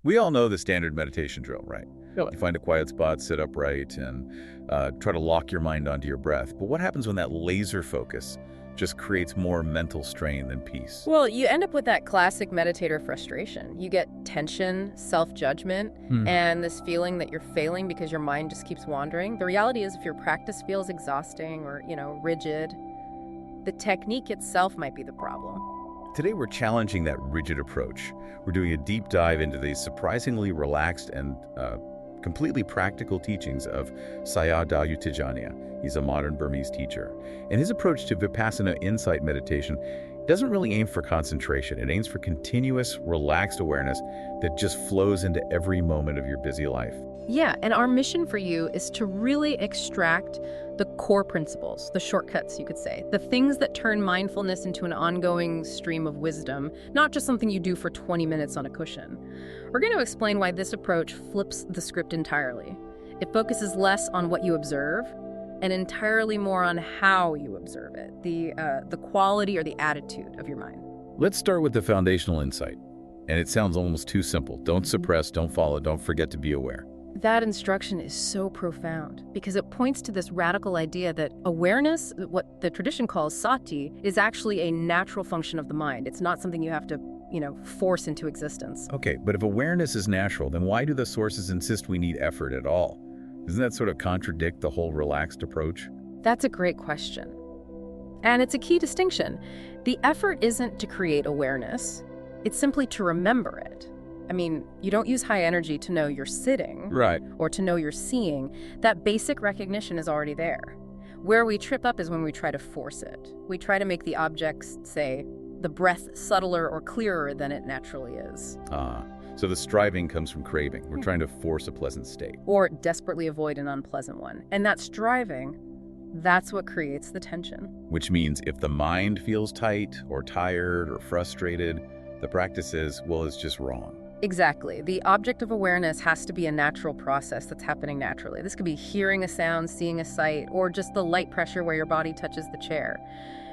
We all know the standard meditation drill, right? Really? You find a quiet spot, sit upright, and try to lock your mind onto your breath. But what happens when that laser focus just creates more mental strain than peace? Well, you end up with that classic meditator frustration. You get tension, self-judgment, and this feeling that you're failing because your mind just keeps wandering. The reality is if your practice feels exhausting or, rigid, the technique itself might be the problem. Today we're challenging that rigid approach. We're doing a deep dive into the surprisingly relaxed and completely practical teachings of Sayadaw Tejaniya. He's a modern Burmese teacher. And his approach to Vipassana insight meditation doesn't really aim for concentration. It aims for continuous, relaxed awareness that just flows into every moment of your busy life. Yeah, and our mission for you is to really extract the core principles, the shortcuts, you could say, the things that turn mindfulness into an ongoing stream of wisdom, not just something you do for 20 minutes on a cushion. We're going to explain why this approach flips the script entirely. It focuses less on what you observe and entirely more on how you observe it, the quality or the attitude of your mind. Let's start with the foundational insight. And it sounds almost too simple. Don't suppress, don't follow, don't forget to be aware. That instruction is so profound because it points to this radical idea that awareness, what the tradition calls sati, is actually a natural function of the mind. It's not something you have to, force into existence. Okay, but if awareness is natural, then why do the sources insist we need effort at all? Doesn't that sort of contradict the whole relaxed approach? That's a great question. And it's a key distinction. The effort isn't to create awareness. It's simply to remember it. I mean, you don't use high energy to know you're sitting. Right. Or to know you're seeing. That basic recognition is already there. Where we trip up is when we try to force it. We try to make the objects, say, the breath subtler or clearer than it naturally is. So the striving comes from craving. We're trying to force a pleasant state. Or desperately avoid an unpleasant one. And that striving, that's what creates the tension. Which means if the mind feels tight or tired or frustrated, the practice is, it's just wrong. Exactly. The object of awareness has to be a natural process that's happening naturally. This could be hearing a sound, seeing a sight, or just the light pressure where your body touches the chair.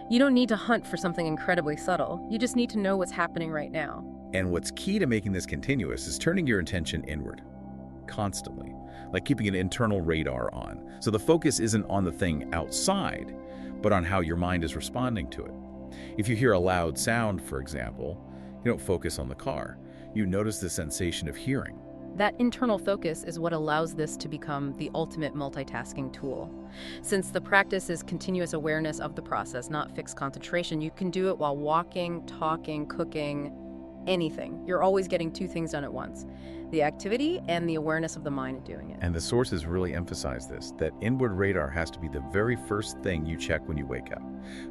You don't need to hunt for something incredibly subtle. You just need to know what's happening right now. And what's key to making this continuous is turning your attention inward, constantly, like keeping an internal radar on. So the focus isn't on the thing outside, but on how your mind is responding to it. If you hear a loud sound, for example, you don't focus on the car. You notice the sensation of hearing. That internal focus is what allows this to become the ultimate multitasking tool. Since the practice is continuous awareness of the process, not fixed concentration, you can do it while walking, talking, cooking, anything. You're always getting two things done at once: the activity and the awareness of the mind doing it. And the sources really emphasize this, that inward radar has to be the very first thing you check when you wake up.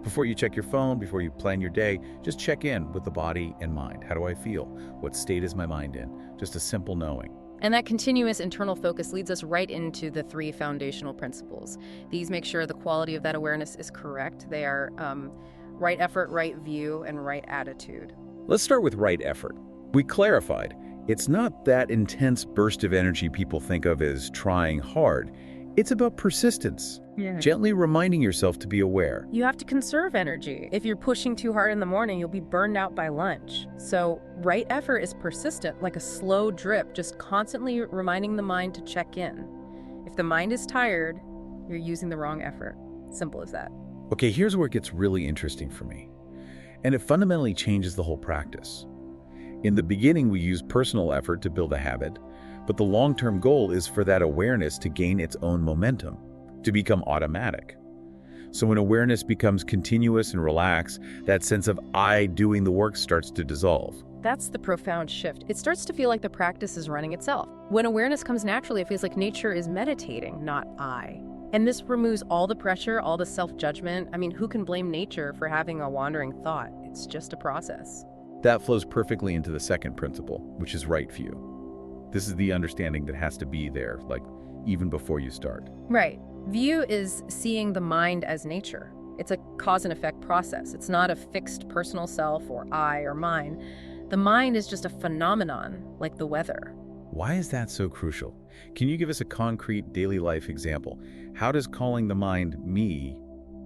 Before you check your phone, before you plan your day, just check in with the body and mind. How do I feel? What state is my mind in? Just a simple knowing. And that continuous internal focus leads us right into the three foundational principles. These make sure the quality of that awareness is correct. They are right effort, right view, and right attitude. Let's start with right effort. We clarified, it's not that intense burst of energy people think of as trying hard. It's about persistence. Yeah. Gently reminding yourself to be aware. You have to conserve energy. If you're pushing too hard in the morning, you'll be burned out by lunch. So right effort is persistent, like a slow drip, just constantly reminding the mind to check in. If the mind is tired, you're using the wrong effort. Simple as that. Okay, here's where it gets really interesting for me. And it fundamentally changes the whole practice. In the beginning, we use personal effort to build a habit, but the long-term goal is for that awareness to gain its own momentum, to become automatic. So when awareness becomes continuous and relaxed, that sense of I doing the work starts to dissolve. That's the profound shift. It starts to feel like the practice is running itself. When awareness comes naturally, it feels like nature is meditating, not I. And this removes all the pressure, all the self-judgment. I mean, who can blame nature for having a wandering thought? It's just a process. That flows perfectly into the second principle, which is right view. This is the understanding that has to be there, like even before you start. Right. View is seeing the mind as nature. It's a cause and effect process. It's not a fixed personal self or I or mine. The mind is just a phenomenon, like the weather. Why is that so crucial? Can you give us a concrete daily life example? How does calling the mind me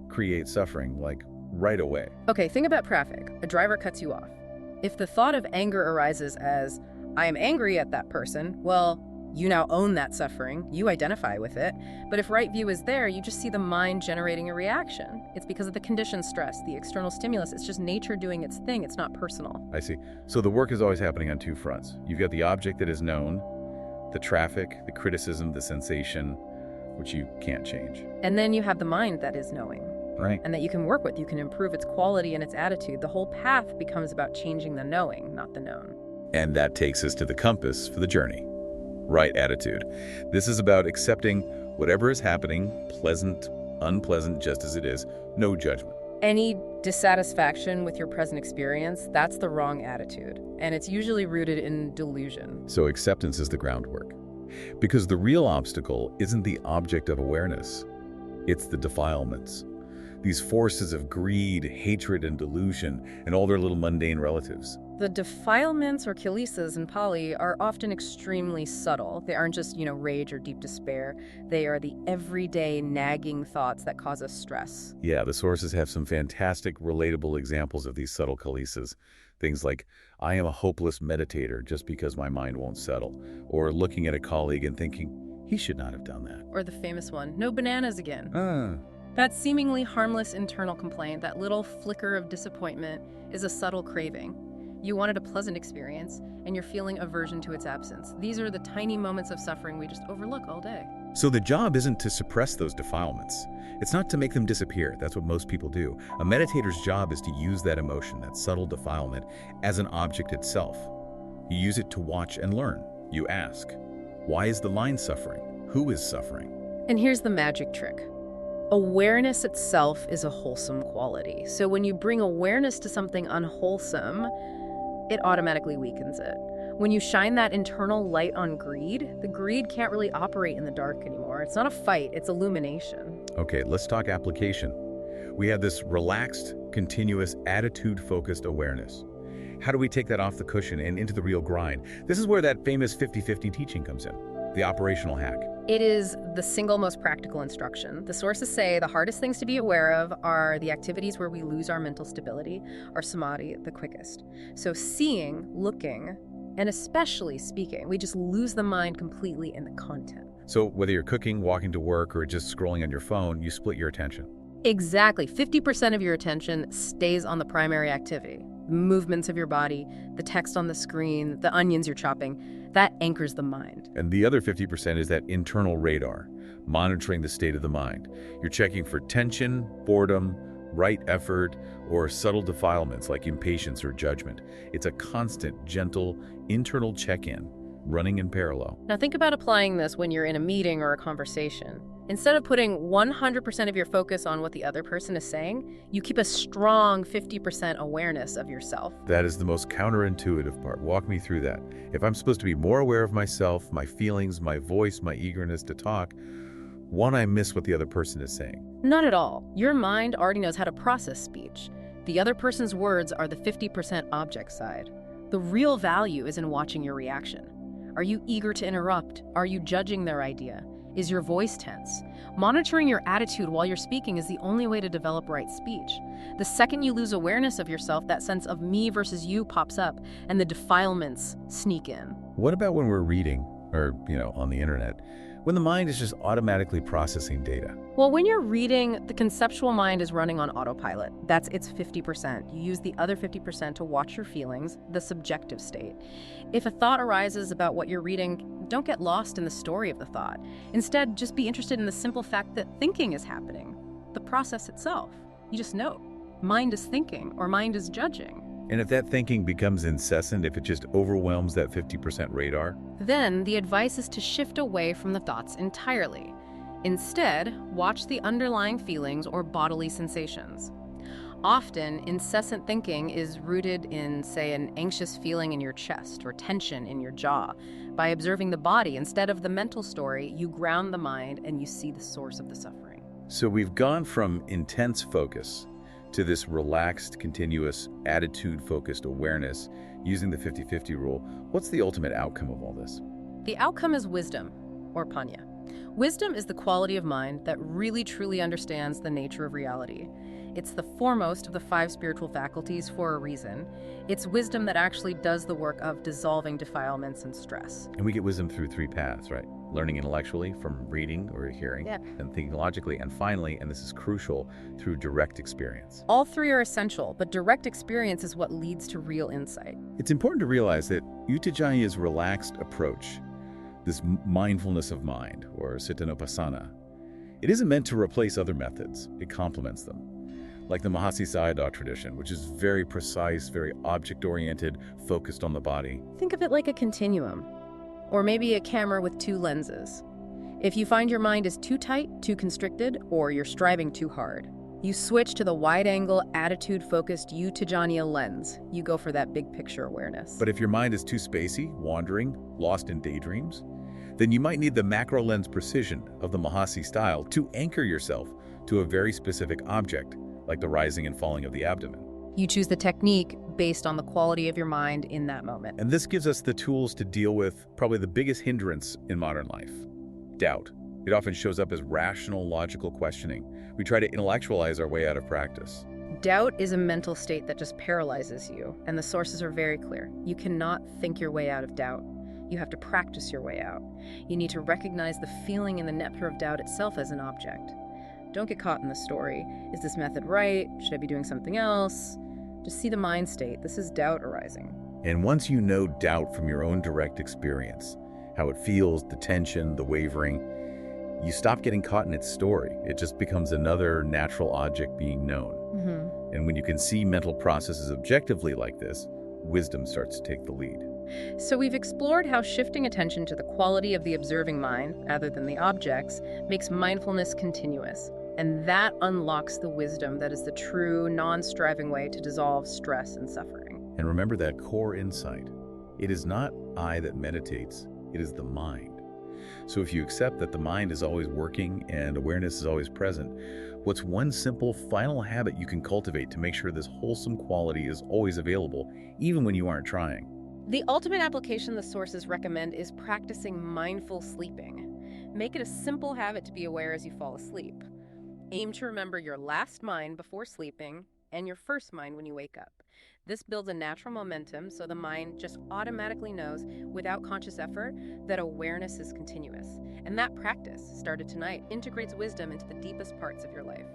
create suffering, like right away? Okay, think about traffic. A driver cuts you off. If the thought of anger arises as, I am angry at that person. Well, you now own that suffering. You identify with it. But if right view is there, you just see the mind generating a reaction. It's because of the conditioned stress, the external stimulus. It's just nature doing its thing. It's not personal. I see. So the work is always happening on two fronts. You've got the object that is known, the traffic, the criticism, the sensation, which you can't change. And then you have the mind that is knowing. Right. And that you can work with. You can improve its quality and its attitude. The whole path becomes about changing the knowing, not the known. And that takes us to the compass for the journey. Right attitude. This is about accepting whatever is happening, pleasant, unpleasant, just as it is, no judgment. Any dissatisfaction with your present experience, that's the wrong attitude. And it's usually rooted in delusion. So acceptance is the groundwork. Because the real obstacle isn't the object of awareness. It's the defilements. These forces of greed, hatred, and delusion, and all their little mundane relatives. The defilements, or kilesas in Pali, are often extremely subtle. They aren't just, rage or deep despair. They are the everyday nagging thoughts that cause us stress. Yeah, the sources have some fantastic, relatable examples of these subtle kilesas. Things like, I am a hopeless meditator just because my mind won't settle. Or looking at a colleague and thinking, he should not have done that. Or the famous one, no bananas again. Ah. That seemingly harmless internal complaint, that little flicker of disappointment, is a subtle craving. You wanted a pleasant experience, and you're feeling aversion to its absence. These are the tiny moments of suffering we just overlook all day. So the job isn't to suppress those defilements. It's not to make them disappear. That's what most people do. A meditator's job is to use that emotion, that subtle defilement, as an object itself. You use it to watch and learn. You ask, why is the mind suffering? Who is suffering? And here's the magic trick. Awareness itself is a wholesome quality. So when you bring awareness to something unwholesome, it automatically weakens it. When you shine that internal light on greed, the greed can't really operate in the dark anymore. It's not a fight, it's illumination. Okay, let's talk application. We have this relaxed, continuous, attitude-focused awareness. How do we take that off the cushion and into the real grind? This is where that famous 50-50 teaching comes in, the operational hack. It is the single most practical instruction. The sources say the hardest things to be aware of are the activities where we lose our mental stability, our samadhi, the quickest. So seeing, looking, and especially speaking, we just lose the mind completely in the content. So whether you're cooking, walking to work, or just scrolling on your phone, you split your attention. Exactly. 50% of your attention stays on the primary activity. The movements of your body, the text on the screen, the onions you're chopping. That anchors the mind. And the other 50% is that internal radar, monitoring the state of the mind. You're checking for tension, boredom, right effort, or subtle defilements like impatience or judgment. It's a constant, gentle, internal check-in, running in parallel. Now think about applying this when you're in a meeting or a conversation. Instead of putting 100% of your focus on what the other person is saying, you keep a strong 50% awareness of yourself. That is the most counterintuitive part. Walk me through that. If I'm supposed to be more aware of myself, my feelings, my voice, my eagerness to talk, I miss what the other person is saying. Not at all. Your mind already knows how to process speech. The other person's words are the 50% object side. The real value is in watching your reaction. Are you eager to interrupt? Are you judging their idea? Is your voice tense? Monitoring your attitude while you're speaking is the only way to develop right speech. The second you lose awareness of yourself, that sense of me versus you pops up, and the defilements sneak in. What about when we're reading, or, on the internet, when the mind is just automatically processing data? Well, when you're reading, the conceptual mind is running on autopilot. That's its 50%. You use the other 50% to watch your feelings, the subjective state. If a thought arises about what you're reading, don't get lost in the story of the thought. Instead, just be interested in the simple fact that thinking is happening, the process itself. You just know. Mind is thinking, or mind is judging. And if that thinking becomes incessant, if it just overwhelms that 50% radar? Then the advice is to shift away from the thoughts entirely. Instead, watch the underlying feelings or bodily sensations. Often, incessant thinking is rooted in, say, an anxious feeling in your chest or tension in your jaw. By observing the body instead of the mental story, you ground the mind and you see the source of the suffering. So we've gone from intense focus to this relaxed, continuous, attitude-focused awareness using the 50-50 rule. What's the ultimate outcome of all this? The outcome is wisdom, or panya. Wisdom is the quality of mind that really truly understands the nature of reality. It's the foremost of the 5 spiritual faculties for a reason. It's wisdom that actually does the work of dissolving defilements and stress. And we get wisdom through 3 paths, right? Learning intellectually from reading or hearing, Yeah. and thinking logically, and finally, and this is crucial, through direct experience. All 3 are essential, but direct experience is what leads to real insight. It's important to realize that Tejaniya's relaxed approach, this mindfulness of mind, or Siddhanopassana, it isn't meant to replace other methods. It complements them. Like the Mahasi Sayadaw tradition, which is very precise, very object-oriented, focused on the body. Think of it like a continuum, or maybe a camera with 2 lenses. If you find your mind is too tight, too constricted, or you're striving too hard, you switch to the wide-angle, attitude-focused Tejaniya lens. You go for that big picture awareness. But if your mind is too spacey, wandering, lost in daydreams, then you might need the macro lens precision of the Mahasi style to anchor yourself to a very specific object, like the rising and falling of the abdomen. You choose the technique based on the quality of your mind in that moment. And this gives us the tools to deal with probably the biggest hindrance in modern life: doubt. It often shows up as rational, logical questioning. We try to intellectualize our way out of practice. Doubt is a mental state that just paralyzes you, and the sources are very clear. You cannot think your way out of doubt. You have to practice your way out. You need to recognize the feeling and the nectar of doubt itself as an object. Don't get caught in the story. Is this method right? Should I be doing something else? Just see the mind state. This is doubt arising. And once you know doubt from your own direct experience, how it feels, the tension, the wavering, you stop getting caught in its story. It just becomes another natural object being known. And when you can see mental processes objectively like this, wisdom starts to take the lead. So we've explored how shifting attention to the quality of the observing mind, rather than the objects, makes mindfulness continuous. And that unlocks the wisdom that is the true, non-striving way to dissolve stress and suffering. And remember that core insight. It is not I that meditates, it is the mind. So if you accept that the mind is always working and awareness is always present, what's one simple final habit you can cultivate to make sure this wholesome quality is always available, even when you aren't trying? The ultimate application the sources recommend is practicing mindful sleeping. Make it a simple habit to be aware as you fall asleep. Aim to remember your last mind before sleeping and your first mind when you wake up. This builds a natural momentum so the mind just automatically knows, without conscious effort, that awareness is continuous. And that practice, started tonight, integrates wisdom into the deepest parts of your life.